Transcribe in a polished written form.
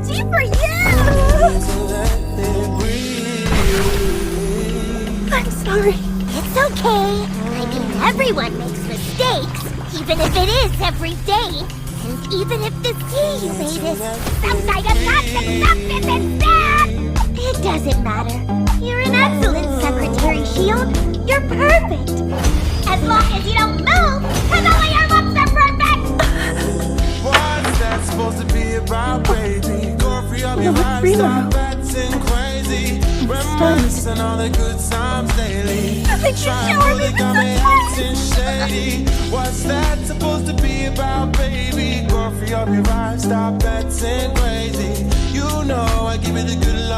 G for you! I'm sorry. It's okay. I mean, everyone makes mistakes, even if it is every day. And even if the tea you made is some kind of toxic substance instead! It doesn't matter. You're an excellent Secretary Shield. You're perfect. As long as you don't move, because only your looks are perfect! What's that supposed to be about, baby? Go free up your mind, stop acting crazy. Reminiscing all the good times daily. Nothing can shower me with acting shady. What's that supposed to be about, baby? Go free up your mind, stop acting crazy. You know I give you the good love.